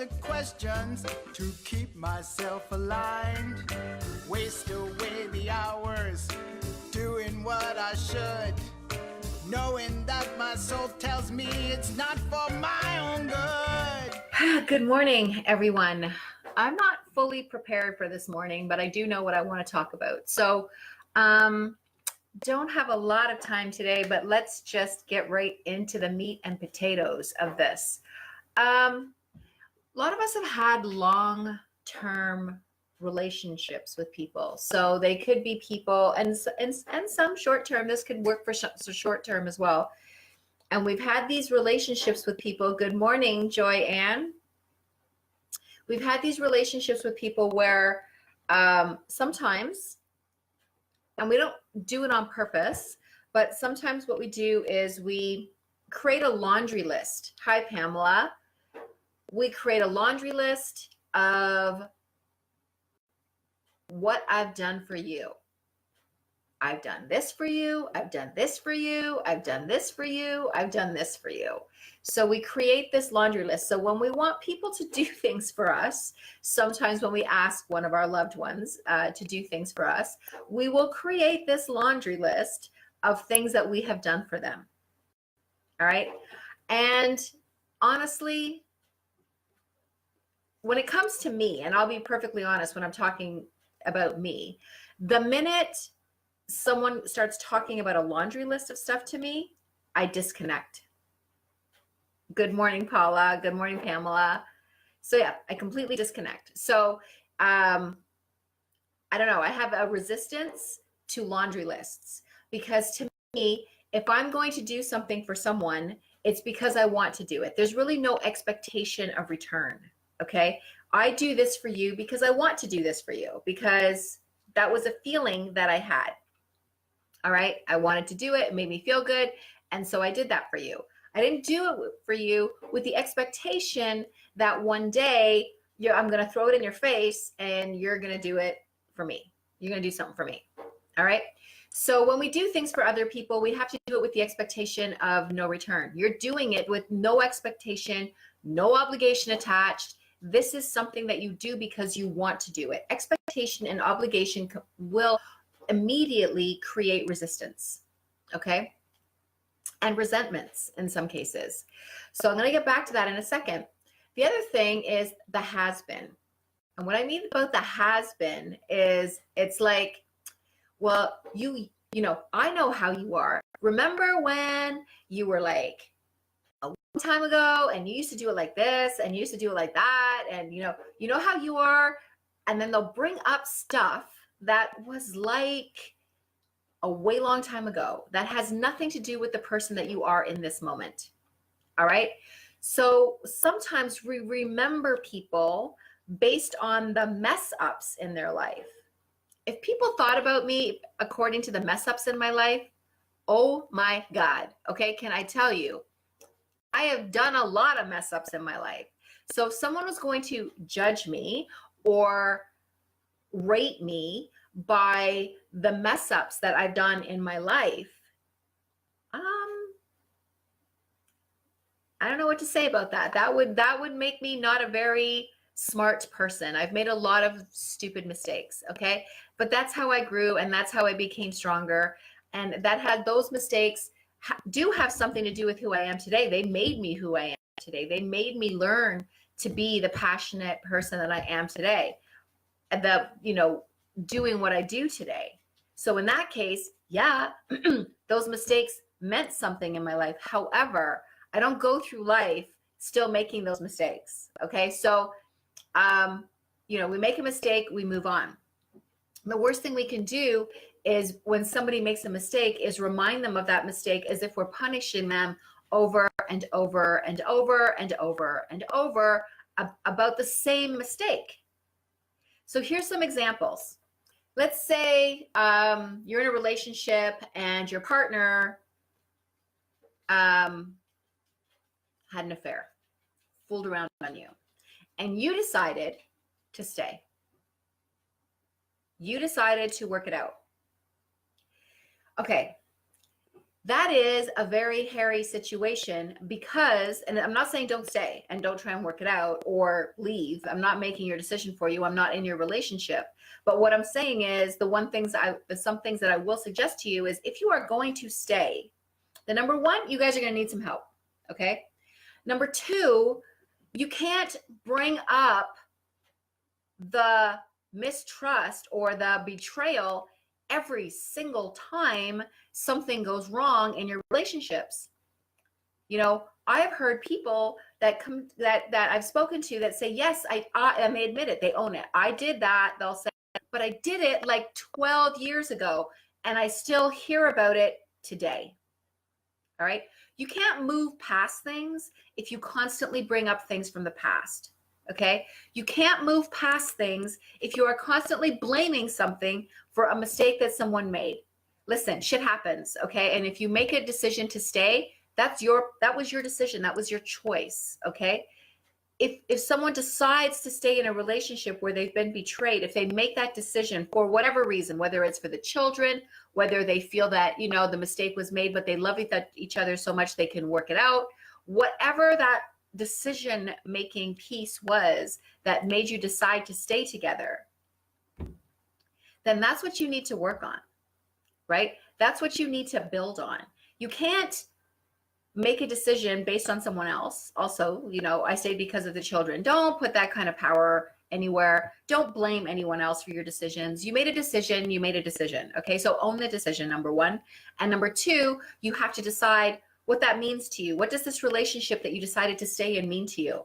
the questions to keep myself aligned. Waste away the hours doing what I should, knowing that my soul tells me it's not for my own good. Good morning, everyone. I'm not fully prepared for this morning, but I do know what I want to talk about. So, don't have a lot of time today, but let's just get right into the meat and potatoes of this. A lot of us have had long-term relationships with people. So they could be people and some short-term. This could work for short-term as well. And we've had these relationships with people. Good morning, Joy Ann. We've had these relationships with people where sometimes, and we don't do it on purpose, but sometimes what we do is we create a laundry list. Hi, Pamela. We create a laundry list of what I've done for you. I've done this for you. I've done this for you. I've done this for you. I've done this for you. So we create this laundry list. So when we want people to do things for us, sometimes when we ask one of our loved ones to do things for us, we will create this laundry list of things that we have done for them. All right. And honestly, when it comes to me, and I'll be perfectly honest when I'm talking about me, the minute someone starts talking about a laundry list of stuff to me, I disconnect. Good morning, Paula. Good morning, Pamela. So yeah, I completely disconnect. So I don't know. I have a resistance to laundry lists because to me, if I'm going to do something for someone, it's because I want to do it. There's really no expectation of return. Okay. I do this for you because I want to do this for you because that was a feeling that I had. All right. I wanted to do it. It made me feel good. And so I did that for you. I didn't do it for you with the expectation that one day I'm going to throw it in your face and you're going to do it for me. You're going to do something for me. All right. So when we do things for other people, we have to do it with the expectation of no return. You're doing it with no expectation, no obligation attached. This is something that you do because you want to do it. Expectation and obligation will immediately create resistance, okay? And resentments in some cases. So I'm going to get back to that in a second. The other thing is the has been. And what I mean about the has been is it's like, well, you know, I know how you are. Remember when you were like a long time ago and you used to do it like this and you used to do it like that and you know how you are, and then they'll bring up stuff that was like a way long time ago that has nothing to do with the person that you are in this moment. All right. So sometimes we remember people based on the mess ups in their life. If people thought about me according to the mess ups in my life, oh my God. Okay. Can I tell you, I have done a lot of mess ups in my life. So if someone was going to judge me or rate me by the mess ups that I've done in my life, I don't know what to say about that. That would make me not a very smart person. I've made a lot of stupid mistakes, okay? But that's how I grew and that's how I became stronger. And that had those mistakes do have something to do with who I am today. They made me who I am today. They made me learn to be the passionate person that I am today. Doing what I do today. So in that case, yeah, those mistakes meant something in my life. However, I don't go through life still making those mistakes. Okay. So, we make a mistake, we move on. The worst thing we can do is when somebody makes a mistake is remind them of that mistake as if we're punishing them over and over and over and over and over about the same mistake. So here's some examples. Let's say you're in a relationship and your partner had an affair, fooled around on you, and you decided to stay. You decided to work it out. Okay, that is a very hairy situation because, and I'm not saying don't stay and don't try and work it out or leave. I'm not making your decision for you. I'm not in your relationship. But what I'm saying is some things that I will suggest to you is if you are going to stay, the number one, you guys are going to need some help. Okay. Number two, you can't bring up the mistrust or the betrayal every single time something goes wrong in your relationships. You know, I've heard people that I've spoken to that say, yes, and they admit it, they own it. I did that. They'll say, but I did it like 12 years ago and I still hear about it today. All right. You can't move past things if you constantly bring up things from the past. Okay. You can't move past things if you are constantly blaming something for a mistake that someone made. Listen, shit happens. Okay. And if you make a decision to stay, that was your decision. That was your choice. Okay. If someone decides to stay in a relationship where they've been betrayed, if they make that decision for whatever reason, whether it's for the children, whether they feel that, you know, the mistake was made, but they love each other so much they can work it out, whatever that decision-making piece was that made you decide to stay together, then that's what you need to work on, right? That's what you need to build on. You can't make a decision based on someone else. Also, you know, I say because of the children. Don't put that kind of power anywhere. Don't blame anyone else for your decisions. You made a decision, you made a decision. Okay, so own the decision, number one. And number two, you have to decide what that means to you. What does this relationship that you decided to stay in mean to you?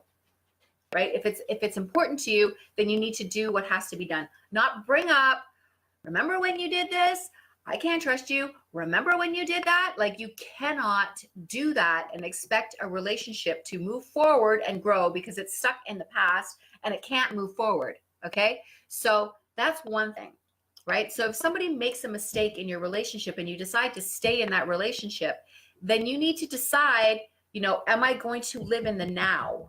Right? If it's important to you, then you need to do what has to be done. Not bring up, remember when you did this? I can't trust you. Remember when you did that? Like, you cannot do that and expect a relationship to move forward and grow because it's stuck in the past and it can't move forward. Okay. So that's one thing, right? So if somebody makes a mistake in your relationship and you decide to stay in that relationship, then you need to decide, you know, am I going to live in the now?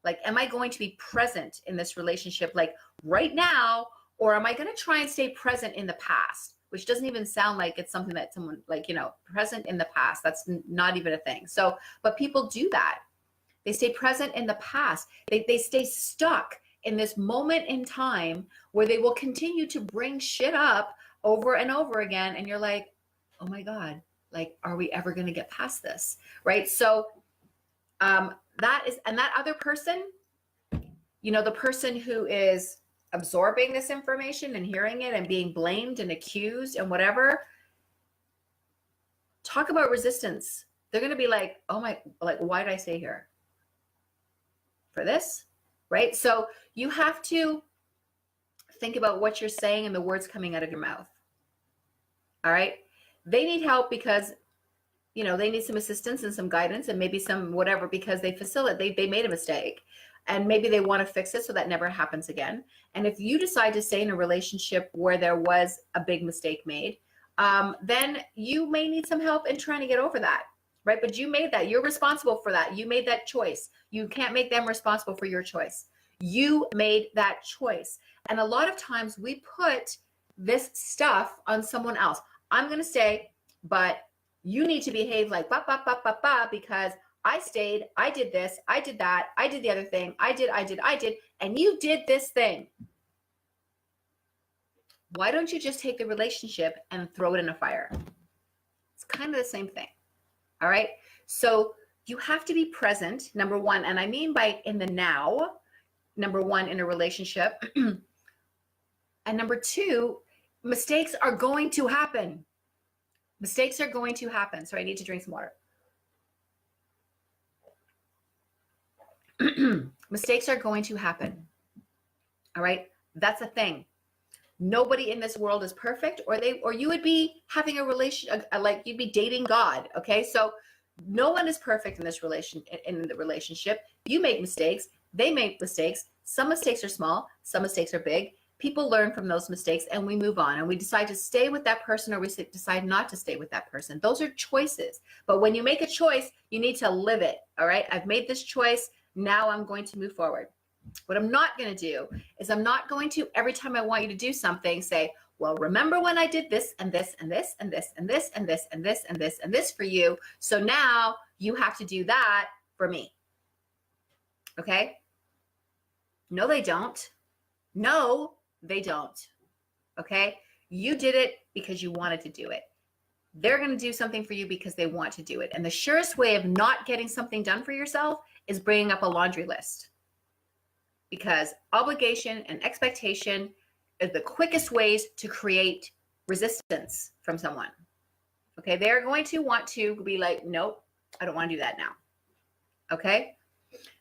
Like, am I going to be present in this relationship, like right now, or am I going to try and stay present in the past? Which doesn't even sound like it's something that someone, like, you know, present in the past. That's not even a thing. So, but people do that. They stay present in the past. They stay stuck in this moment in time where they will continue to bring shit up over and over again. And you're like, oh my God, like, are we ever going to get past this? Right. So that is, and that other person, you know, the person who is absorbing this information and hearing it and being blamed and accused and whatever, talk about resistance. They're going to be like, oh my, like, why did I stay here for this? Right? So you have to think about what you're saying and the words coming out of your mouth. All right. They need help because, you know, they need some assistance and some guidance and maybe some whatever, because they made a mistake. And maybe they want to fix it so that never happens again. And if you decide to stay in a relationship where there was a big mistake made, then you may need some help in trying to get over that, right? But you made that. You're responsible for that. You made that choice. You can't make them responsible for your choice. You made that choice. And a lot of times we put this stuff on someone else. I'm going to stay, but you need to behave like because I stayed, I did this, I did that, I did the other thing, I did, and you did this thing. Why don't you just take the relationship and throw it in a fire? It's kind of the same thing. All right. So you have to be present, number one. And I mean by in the now, number one, in a relationship. And number two, mistakes are going to happen. Mistakes are going to happen. So I need to drink some water. Mistakes are going to happen. All right. That's a thing. Nobody in this world is perfect, or you would be having a relation, like you'd be dating God. Okay. So no one is perfect in the relationship. You make mistakes. They make mistakes. Some mistakes are small. Some mistakes are big. People learn from those mistakes and we move on and we decide to stay with that person or we decide not to stay with that person. Those are choices. But when you make a choice, you need to live it. All right. I've made this choice. Now I'm going to move forward. What I'm not going to do is I'm not going to, every time I want you to do something, say, well, remember when I did this and this and this and this and this and this and this and this and this for you. So now you have to do that for me. Okay? No, they don't. No, they don't. Okay? You did it because you wanted to do it. They're going to do something for you because they want to do it. And the surest way of not getting something done for yourself is bringing up a laundry list. Because obligation and expectation are the quickest ways to create resistance from someone. Okay? They're going to want to be like, nope, I don't want to do that now. Okay?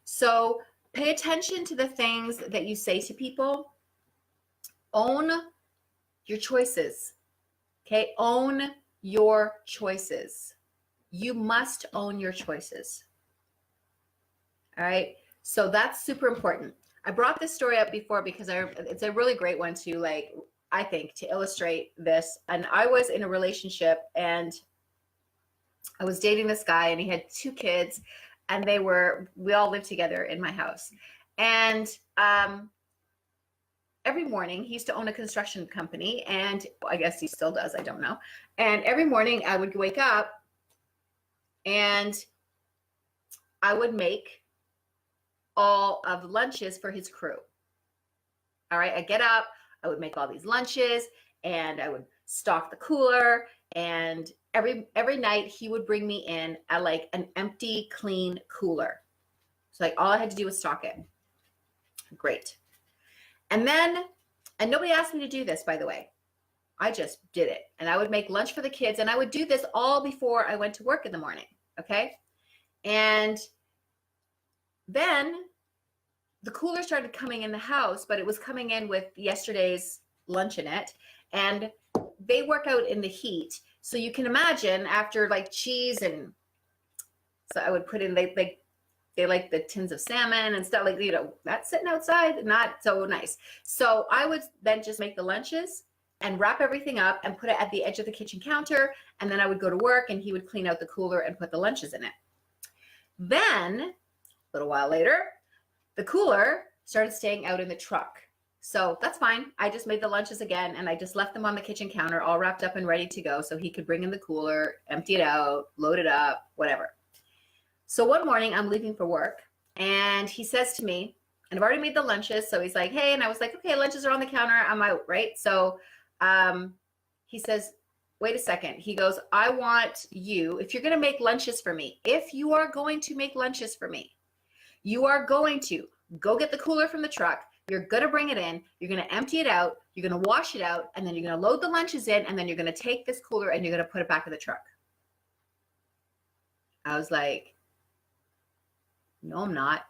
So pay attention to the things that you say to people. Own your choices. Okay? Own your choices. You must own your choices. All right? So that's super important. I brought this story up before because it's a really great one to, like, I think, to illustrate this. And I was in a relationship and I was dating this guy and he had 2 kids and we all lived together in my house. And every morning he used to own a construction company, and I guess he still does, I don't know. And every morning I would wake up and I would make all of lunches for his crew. All right, I get up, I would make all these lunches and I would stock the cooler, and every night he would bring me in like an empty, clean cooler. So like all I had to do was stock it. Great. And nobody asked me to do this, by the way. I just did it. And I would make lunch for the kids, and I would do this all before I went to work in the morning. Okay. And then the cooler started coming in the house, but it was coming in with yesterday's lunch in it. And they work out in the heat. So you can imagine after like cheese, and so I would put in, they like the tins of salmon and stuff, like, that's sitting outside, not so nice. So I would then just make the lunches and wrap everything up and put it at the edge of the kitchen counter. And then I would go to work and he would clean out the cooler and put the lunches in it. Then a little while later, the cooler started staying out in the truck. So that's fine. I just made the lunches again and I just left them on the kitchen counter all wrapped up and ready to go so he could bring in the cooler, empty it out, load it up, whatever. So one morning I'm leaving for work and he says to me, and I've already made the lunches. So he's like, hey, and I was like, okay, lunches are on the counter. I'm out, right? So he says, wait a second. He goes, I want you, if you're going to make lunches for me, if you are going to make lunches for me, you are going to go get the cooler from the truck. You're going to bring it in. You're going to empty it out. You're going to wash it out. And then you're going to load the lunches in. And then you're going to take this cooler and you're going to put it back in the truck. I was like, no, I'm not.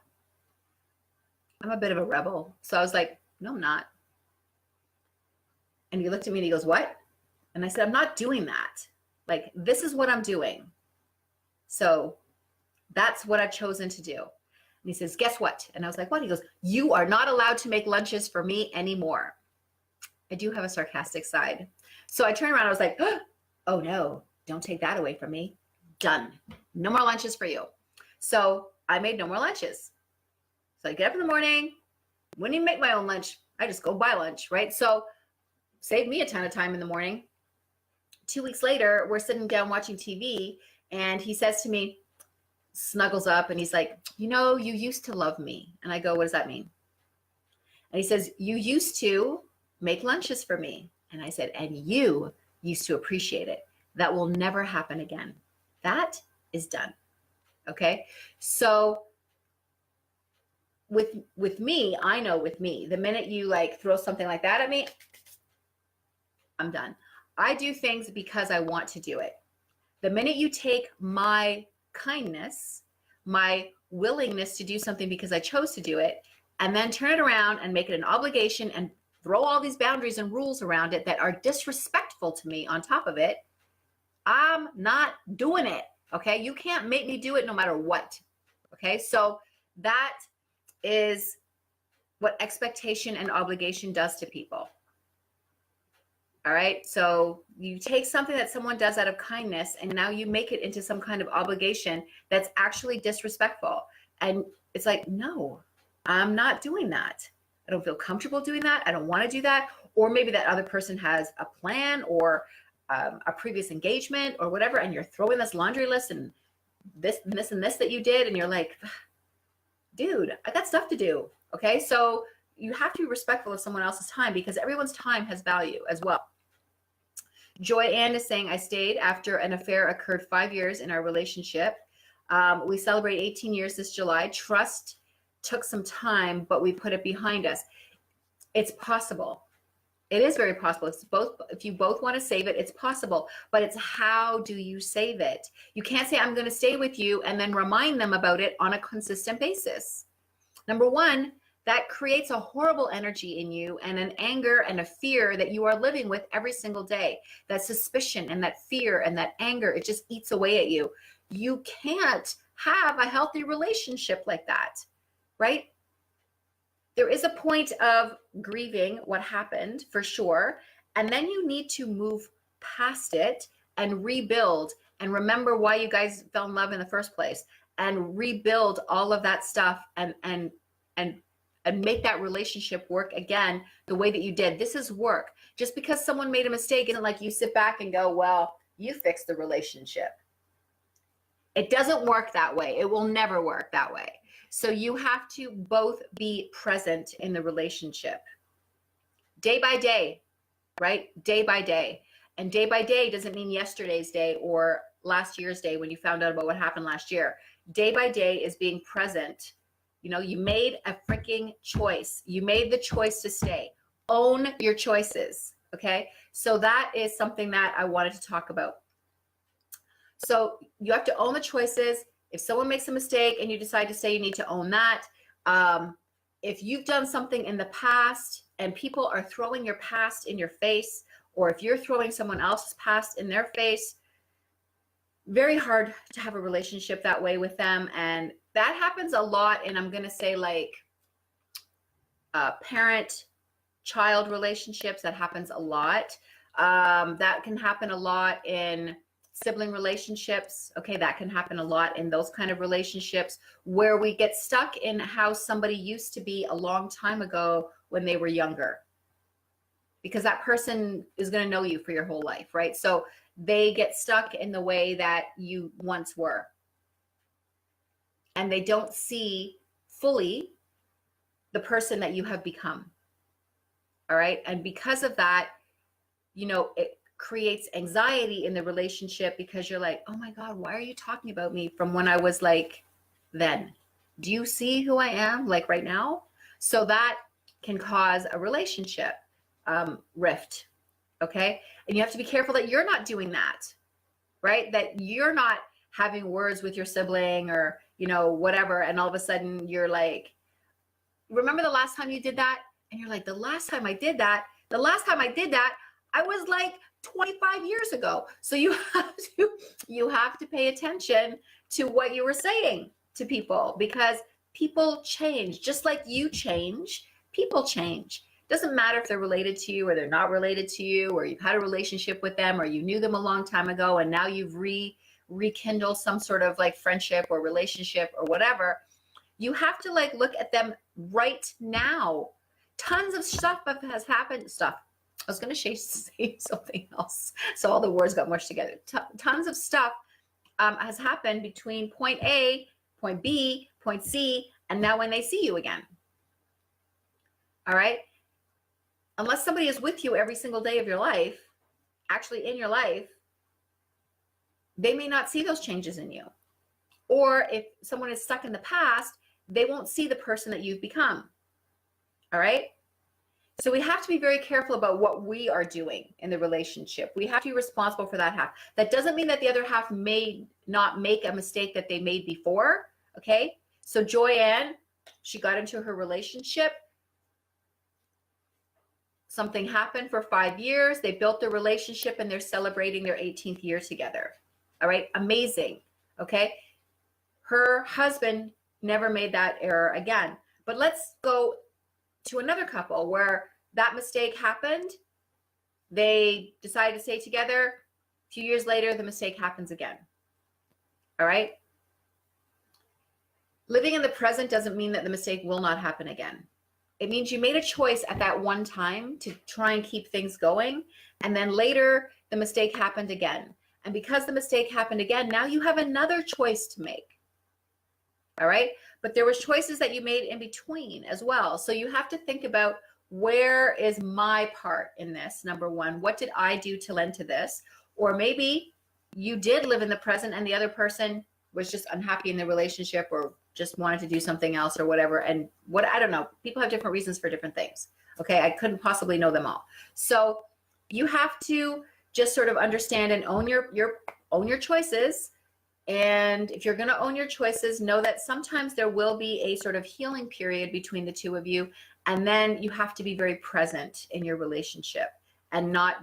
I'm a bit of a rebel. So I was like, no, I'm not. And he looked at me and he goes, what? And I said, I'm not doing that. Like, this is what I'm doing. So that's what I've chosen to do. And he says, guess what? And I was like, what? He goes, you are not allowed to make lunches for me anymore. I do have a sarcastic side. So I turned around. I was like, oh no, don't take that away from me. Done. No more lunches for you. So I made no more lunches. So I get up in the morning, wouldn't even make my own lunch. I just go buy lunch, right? So saved me a ton of time in the morning. 2 weeks later, we're sitting down watching TV and he says to me, snuggles up and he's like, you used to love me. And I go, what does that mean? And he says, you used to make lunches for me. And I said, and you used to appreciate it. That will never happen again. That is done. Okay. So with me, I know with me, the minute you like throw something like that at me, I'm done. I do things because I want to do it. The minute you take my kindness, my willingness to do something because I chose to do it, and then turn it around and make it an obligation and throw all these boundaries and rules around it that are disrespectful to me on top of it, I'm not doing it. Okay. You can't make me do it no matter what. Okay. So that is what expectation and obligation does to people. All right. So you take something that someone does out of kindness and now you make it into some kind of obligation that's actually disrespectful. And it's like, no, I'm not doing that. I don't feel comfortable doing that. I don't want to do that. Or maybe that other person has a plan or a previous engagement or whatever, and you're throwing this laundry list and this and this and this that you did, and you're like, dude, I got stuff to do. Okay, so you have to be respectful of someone else's time because everyone's time has value as well. Joy Ann is saying, I stayed after an affair occurred 5 years in our relationship. We celebrate 18 years this July. Trust took some time, but we put it behind us. It's possible. It is very possible. It's both. If you both want to save it, it's possible. But it's how do you save it? You can't say, I'm going to stay with you and then remind them about it on a consistent basis. Number one, that creates a horrible energy in you and an anger and a fear that you are living with every single day. That suspicion and that fear and that anger, it just eats away at you. You can't have a healthy relationship like that, right? There is a point of grieving what happened for sure. And then you need to move past it and rebuild and remember why you guys fell in love in the first place and rebuild all of that stuff and make that relationship work again the way that you did. This is work. Just because someone made a mistake isn't like you sit back and go, well, you fixed the relationship. It doesn't work that way. It will never work that way. So you have to both be present in the relationship day by day, right? Day by day. And day by day doesn't mean yesterday's day or last year's day when you found out about what happened last year. Day by day is being present. You know, you made a freaking choice. You made the choice to stay. Own your choices, okay? So that is something that I wanted to talk about. So you have to own the choices. If someone makes a mistake and you decide to stay, you need to own that. If you've done something in the past and people are throwing your past in your face, or if you're throwing someone else's past in their face, very hard to have a relationship that way with them. And that happens a lot. And I'm going to say like parent-child relationships, that happens a lot. That can happen a lot in sibling relationships. Okay, that can happen a lot in those kind of relationships where we get stuck in how somebody used to be a long time ago when they were younger. Because that person is going to know you for your whole life, right? So they get stuck in the way that you once were. And they don't see fully the person that you have become. All right. And because of that, you know, it creates anxiety in the relationship because you're like, oh my God, why are you talking about me from when I was like then? Do you see who I am like right now? So that can cause a relationship rift. Okay. And you have to be careful that you're not doing that, right? That you're not having words with your sibling or, you know, whatever. And all of a sudden you're like, remember the last time you did that? And you're like, the last time I did that, I was like 25 years ago. So you have to pay attention to what you were saying to people because people change. Just like you change, people change. Doesn't matter if they're related to you or they're not related to you, or you've had a relationship with them, or you knew them a long time ago and now you've rekindled some sort of like friendship or relationship or whatever. You have to like look at them right now. Tons of stuff has happened. I was going to say something else. So all the words got mushed together. Tons of stuff has happened between point A, point B, point C, and now when they see you again. All right. Unless somebody is with you every single day of your life, actually in your life, they may not see those changes in you. Or if someone is stuck in the past, they won't see the person that you've become. All right. So we have to be very careful about what we are doing in the relationship. We have to be responsible for that half. That doesn't mean that the other half may not make a mistake that they made before. Okay. So Joyanne, she got into her relationship. Something happened for 5 years. They built their relationship and they're celebrating their 18th year together. All right. Amazing. Okay. Her husband never made that error again. But let's go to another couple where that mistake happened. They decided to stay together. A few years later, the mistake happens again. All right. Living in the present doesn't mean that the mistake will not happen again. It means you made a choice at that one time to try and keep things going. And then later, the mistake happened again. And because the mistake happened again, now you have another choice to make. All right. But there was choices that you made in between as well. So you have to think about, where is my part in this? Number one, what did I do to lend to this? Or maybe you did live in the present and the other person was just unhappy in the relationship or just wanted to do something else or whatever. And what, I don't know, people have different reasons for different things. Okay. I couldn't possibly know them all. So you have to just sort of understand and own your choices. And if you're going to own your choices, know that sometimes there will be a sort of healing period between the two of you. And then you have to be very present in your relationship and not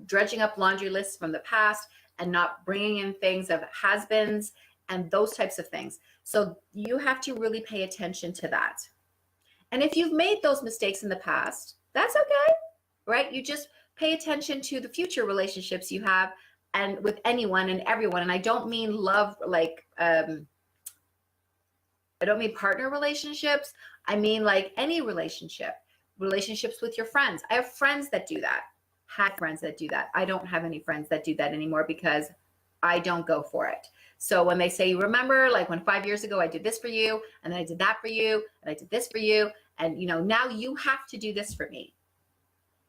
dredging up laundry lists from the past and not bringing in things of has-beens and those types of things. So you have to really pay attention to that. And if you've made those mistakes in the past, that's okay, right? You just pay attention to the future relationships you have and with anyone and everyone. And I don't mean love, like, I don't mean partner relationships. I mean like any relationships with your friends. I have friends that do that, had friends that do that. I don't have any friends that do that anymore because I don't go for it. So when they say, remember, like when 5 years ago, I did this for you, and then I did that for you, and I did this for you. And now you have to do this for me.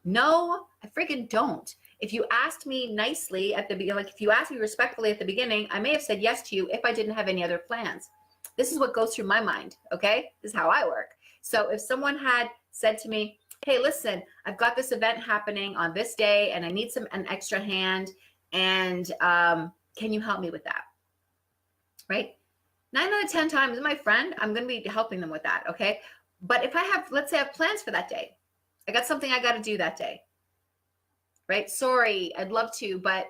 No, I freaking don't. If you asked me nicely at the beginning, like if you asked me respectfully at the beginning, I may have said yes to you if I didn't have any other plans. This is what goes through my mind, okay? This is how I work. So if someone had said to me, hey, listen, I've got this event happening on this day and I need an extra hand, and can you help me with that? Right? 9 out of 10 times, my friend, I'm going to be helping them with that, okay? But if I have, let's say I have plans for that day, I got something I got to do that day, right? Sorry, I'd love to, but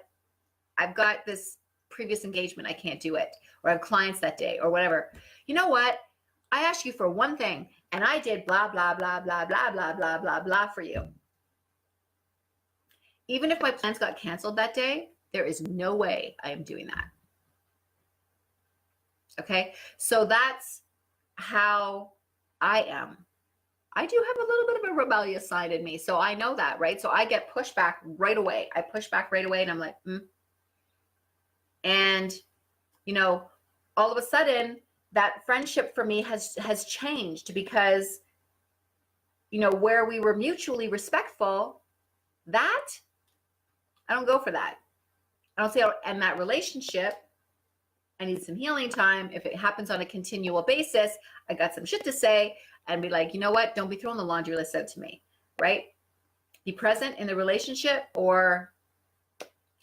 I've got this previous engagement, I can't do it, or I have clients that day or whatever. You know what? I asked you for one thing and I did blah, blah, blah, blah, blah, blah, blah, blah, blah for you. Even if my plans got canceled that day, there is no way I am doing that. Okay. So that's how I am. I do have a little bit of a rebellious side in me. So I know that, right? So I get pushed back right away. I push back right away and I'm like, And, all of a sudden that friendship for me has changed because, where we were mutually respectful, that I don't go for that. I don't say, and that relationship, I need some healing time. If it happens on a continual basis, I got some shit to say and be like, you know what? Don't be throwing the laundry list out to me, right? Be present in the relationship, or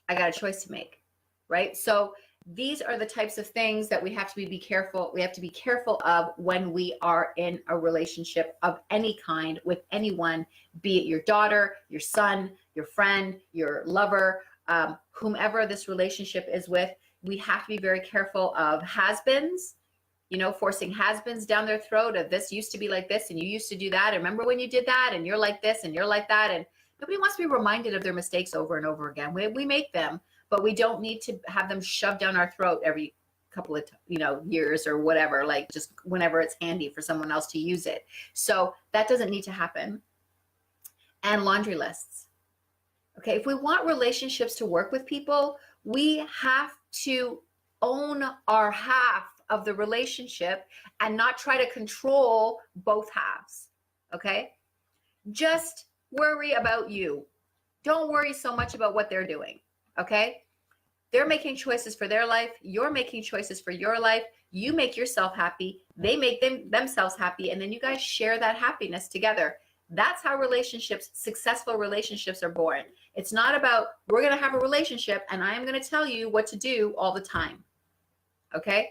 I got a choice to make, right? So these are the types of things that we have to be careful. We have to be careful of when we are in a relationship of any kind with anyone, be it your daughter, your son, your friend, your lover, whomever this relationship is with. We have to be very careful of has-beens, forcing has-beens down their throat of this used to be like this and you used to do that. And remember when you did that and you're like this and you're like that. And nobody wants to be reminded of their mistakes over and over again. We make them, but we don't need to have them shoved down our throat every couple of, years or whatever, like just whenever it's handy for someone else to use it. So that doesn't need to happen. And laundry lists. Okay. If we want relationships to work with people, we have to own our half of the relationship and not try to control both halves. Okay. Just worry about you. Don't worry so much about what they're doing. Okay. They're making choices for their life. You're making choices for your life. You make yourself happy. They make themselves happy. And then you guys share that happiness together. That's how successful relationships are born. It's not about, we're going to have a relationship and I am going to tell you what to do all the time. Okay.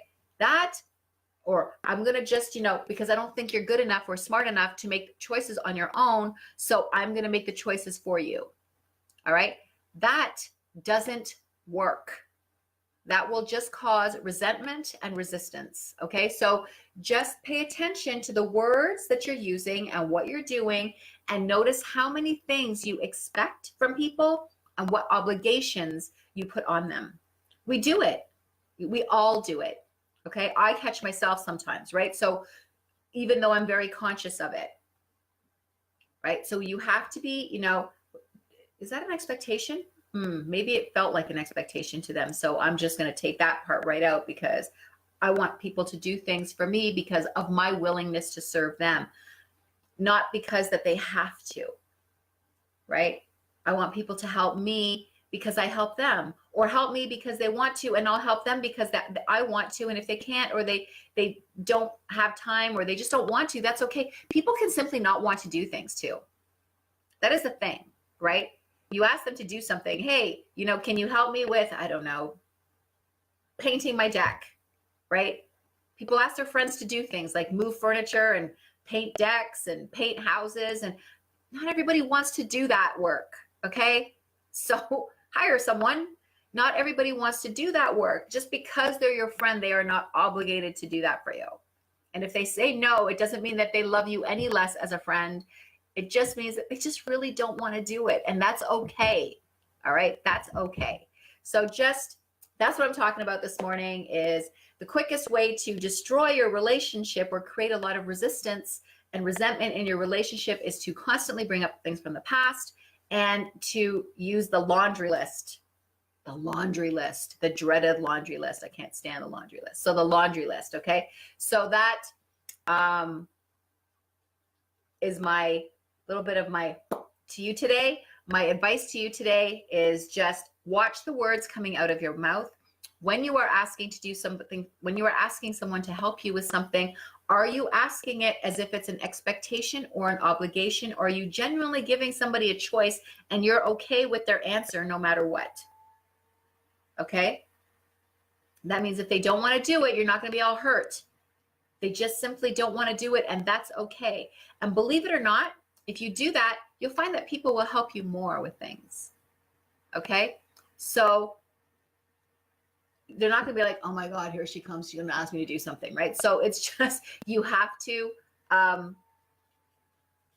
Or I'm going to just, because I don't think you're good enough or smart enough to make choices on your own. So I'm going to make the choices for you. All right. That doesn't work. That will just cause resentment and resistance. Okay. So just pay attention to the words that you're using and what you're doing, and notice how many things you expect from people and what obligations you put on them. We do it. We all do it. Okay. I catch myself sometimes, right? So even though I'm very conscious of it, right? So you have to be, is that an expectation? Maybe it felt like an expectation to them. So I'm just going to take that part right out, because I want people to do things for me because of my willingness to serve them, not because that they have to, right? I want people to help me because I help them, or help me because they want to, and I'll help them because that I want to. And if they can't, or they don't have time, or they just don't want to, that's okay. People can simply not want to do things too. That is the thing, right? You ask them to do something. Hey, can you help me with, I don't know, painting my deck, right? People ask their friends to do things like move furniture and paint decks and paint houses, and not everybody wants to do that work, okay? So hire someone. Not everybody wants to do that work. Just because they're your friend, they are not obligated to do that for you. And if they say no, it doesn't mean that they love you any less as a friend. It just means that they just really don't want to do it. And that's okay. All right. That's okay. So that's what I'm talking about this morning, is the quickest way to destroy your relationship or create a lot of resistance and resentment in your relationship is to constantly bring up things from the past and to use the laundry list. The laundry list, the dreaded laundry list. I can't stand the laundry list. So the laundry list, okay? So that is my little bit of my to you today. My advice to you today is just watch the words coming out of your mouth. When you are asking to do something, when you are asking someone to help you with something, are you asking it as if it's an expectation or an obligation? Or are you genuinely giving somebody a choice and you're okay with their answer no matter what? Okay? That means if they don't want to do it, you're not going to be all hurt. They just simply don't want to do it, and that's okay. And believe it or not, if you do that, you'll find that people will help you more with things. Okay? So they're not going to be like, oh my God, here she comes. She's going to ask me to do something, right? So it's just, you have to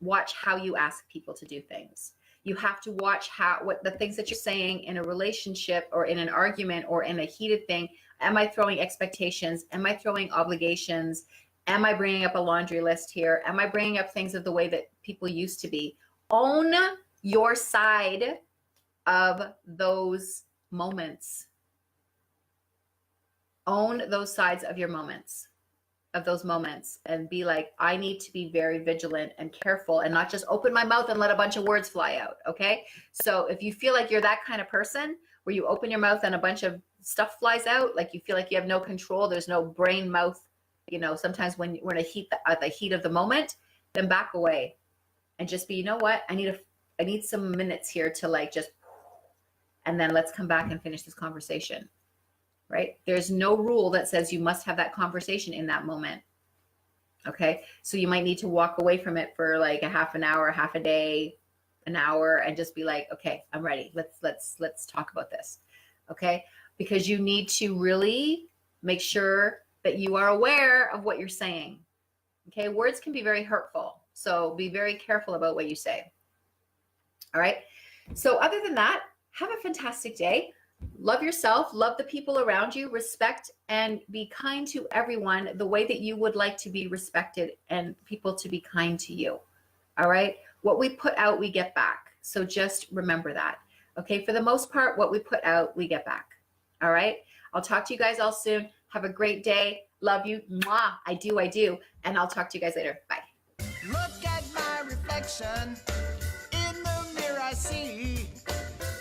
watch how you ask people to do things. You have to watch what the things that you're saying in a relationship or in an argument or in a heated thing. Am I throwing expectations? Am I throwing obligations? Am I bringing up a laundry list here? Am I bringing up things of the way that people used to be? Own your side of those moments. Own those sides of your moments, of those moments, and be like, I need to be very vigilant and careful and not just open my mouth and let a bunch of words fly out. Okay. So if you feel like you're that kind of person where you open your mouth and a bunch of stuff flies out, like you feel like you have no control, there's no brain mouth, sometimes when we're in at the heat of the moment, then back away and just be, you know what? I need some minutes here to and then let's come back and finish this conversation. Right? There's no rule that says you must have that conversation in that moment. Okay. So you might need to walk away from it for like a half an hour, half a day, an hour, and just be like, okay, I'm ready. Let's talk about this. Okay. Because you need to really make sure that you are aware of what you're saying. Okay. Words can be very hurtful. So be very careful about what you say. All right. So other than that, have a fantastic day. Love yourself, love the people around you, respect and be kind to everyone the way that you would like to be respected and people to be kind to you. All right. What we put out, we get back. So just remember that. Okay. For the most part, what we put out, we get back. All right. I'll talk to you guys all soon. Have a great day. Love you. Mwah. I do. And I'll talk to you guys later. Bye. Look at my reflection in the mirror. I see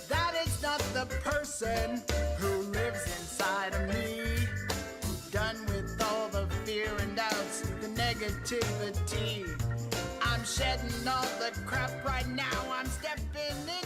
that it's not the person who lives inside of me. Done with all the fear and doubts, the negativity. I'm shedding all the crap right now. I'm stepping in.